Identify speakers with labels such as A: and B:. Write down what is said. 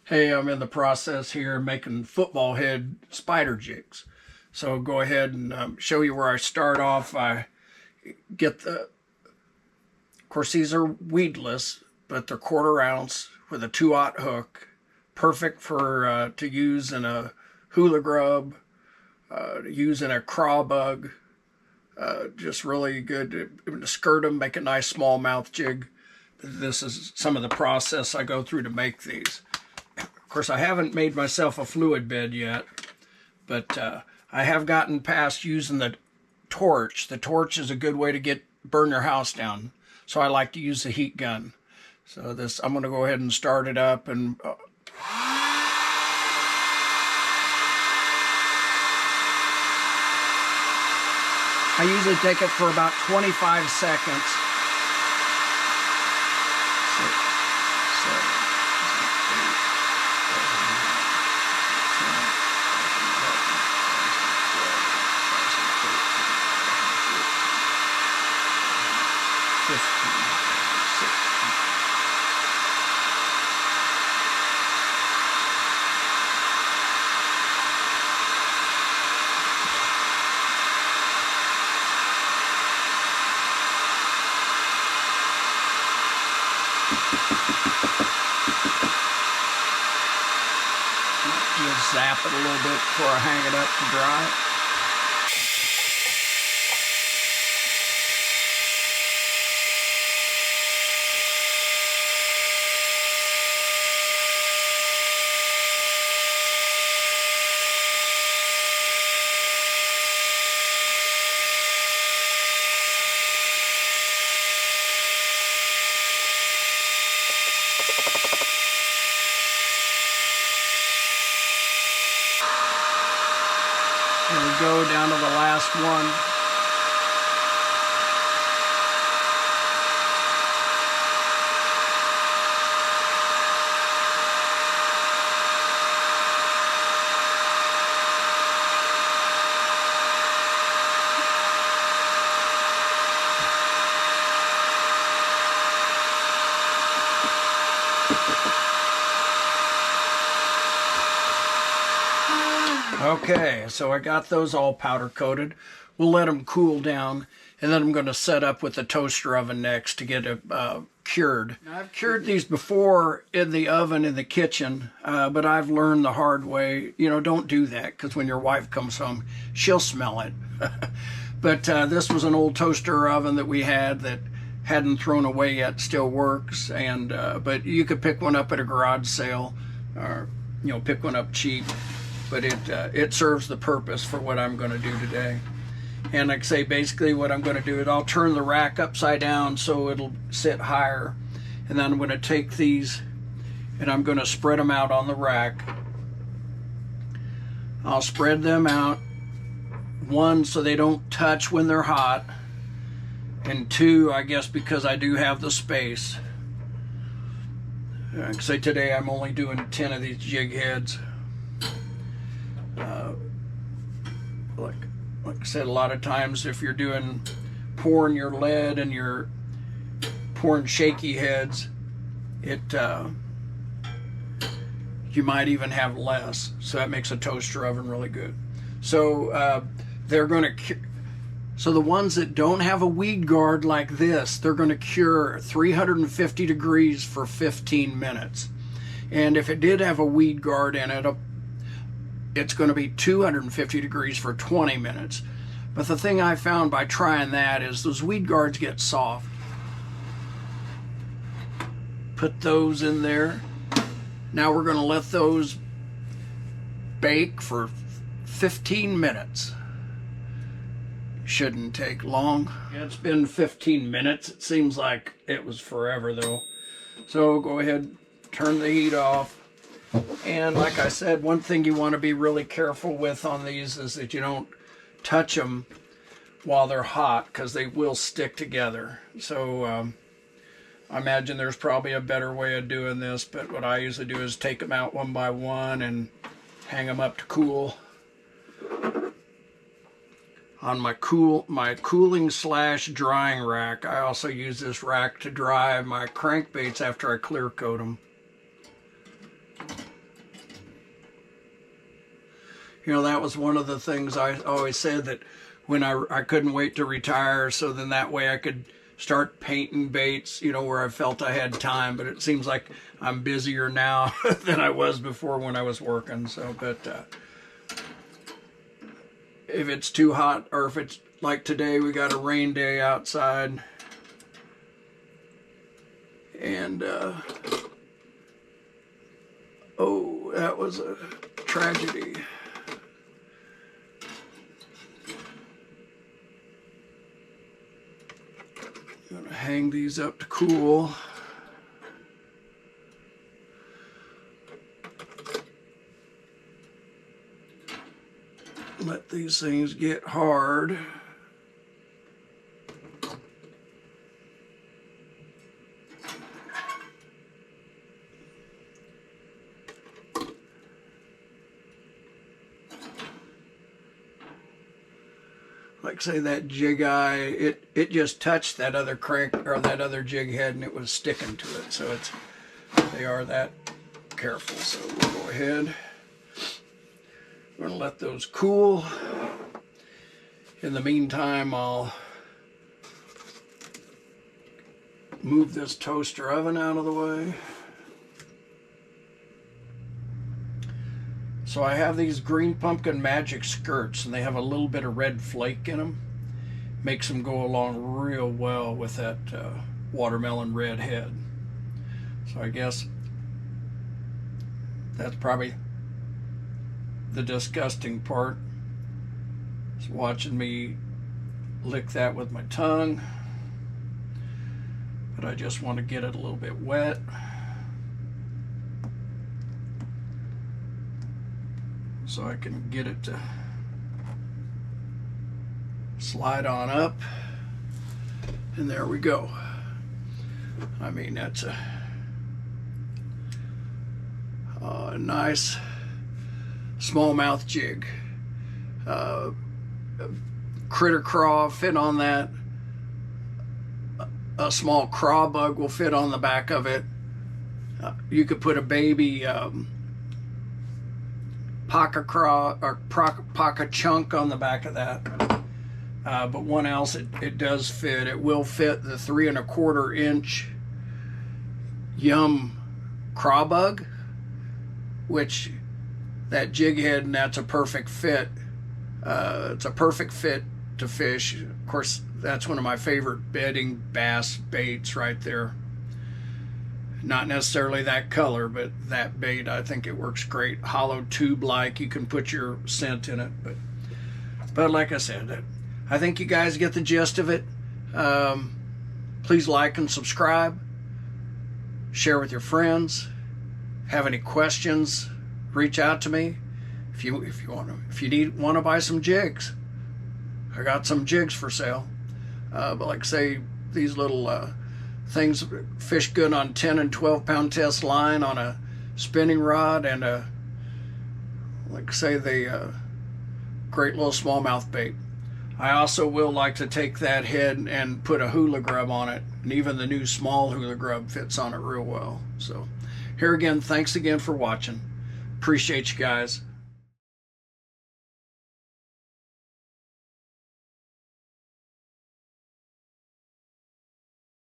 A: Hey, I'm in the process here making football head spider jigs. So I'll go ahead and show you where I start off. I get of course these are weedless, but they're 1/4 ounce with a 2/0 hook. Perfect for to use in a hula grub, to use in a craw bug. Just really good to skirt them, make a nice small mouth jig. This is some of the process I go through to make these. Of course, I haven't made myself a fluid bed yet, but I have gotten past using the torch. The torch is a good way to burn your house down. So I like to use the heat gun. So this, I'm going to go ahead and start it up and I usually take it for about 25 seconds. Just zap it a little bit before I hang it up to dry. Here we go, down to the last one. Okay, so I got those all powder coated. We'll let them cool down, and then I'm going to set up with the toaster oven next to get it cured. Now, I've cured these before in the oven in the kitchen, but I've learned the hard way, don't do that, because when your wife comes home, she'll smell it. But this was an old toaster oven that we had that hadn't thrown away yet, still works, and but you could pick one up at a garage sale, or pick one up cheap. But it serves the purpose for what I'm going to do today. And like I say, basically what I'm going to do is I'll turn the rack upside down so it'll sit higher. And then I'm going to take these and I'm going to spread them out on the rack. I'll spread them out, one, so they don't touch when they're hot, and two, I guess because I do have the space. Like I say, today I'm only doing 10 of these jig heads. Like I said, a lot of times if you're pouring your lead and you're pouring shaky heads, you might even have less. So that makes a toaster oven really good. So so the ones that don't have a weed guard like this, they're going to cure 350 degrees for 15 minutes. And if it did have a weed guard in it, it's going to be 250 degrees for 20 minutes. But the thing I found by trying that is those weed guards get soft. Put those in there. Now we're going to let those bake for 15 minutes. Shouldn't take long. Yeah, it's been 15 minutes. It seems like it was forever though. So go ahead, turn the heat off. And like I said, one thing you want to be really careful with on these is that you don't touch them while they're hot, because they will stick together. So I imagine there's probably a better way of doing this, but what I usually do is take them out one by one and hang them up to cool. On my cooling / drying rack, I also use this rack to dry my crankbaits after I clear coat them. You know, that was one of the things I always said, that when I couldn't wait to retire, so then that way I could start painting baits, you know, where I felt I had time. But it seems like I'm busier now than I was before when I was working. So, but if it's too hot, or if it's like today, we got a rain day outside, and oh, that was a tragedy. I'm gonna hang these up to cool. Let these things get hard. Like say that jig eye, it just touched that other crank or that other jig head, and it was sticking to it. So they are that careful. So we'll go ahead. We're gonna let those cool. In the meantime, I'll move this toaster oven out of the way. So I have these Green Pumpkin Magic skirts, and they have a little bit of red flake in them. Makes them go along real well with that watermelon red head. So I guess that's probably the disgusting part, is watching me lick that with my tongue. But I just want to get it a little bit wet. So I can get it to slide on up. And there we go. I mean, that's a nice smallmouth jig. Critter craw fit on that. A small craw bug will fit on the back of it. You could put a baby pocket craw or pocket chunk on the back of that. But one else, it does fit. It will fit the 3 1/4 inch Yum craw bug, which that jig head, and that's a perfect fit. It's a perfect fit to fish. Of course, that's one of my favorite bedding bass baits right there. Not necessarily that color, but that bait, I think it works great. Hollow tube like, you can put your scent in it. But like I said, I think you guys get the gist of it. Please like and subscribe. Share with your friends. Have any questions, reach out to me. If you want to buy some jigs, I got some jigs for sale. But like say, these little things fish good on 10 and 12 pound test line on a spinning rod, and like say the great little smallmouth bait. I also will like to take that head and put a hula grub on it, and even the new small hula grub fits on it real well. So here again, thanks again for watching. Appreciate you guys.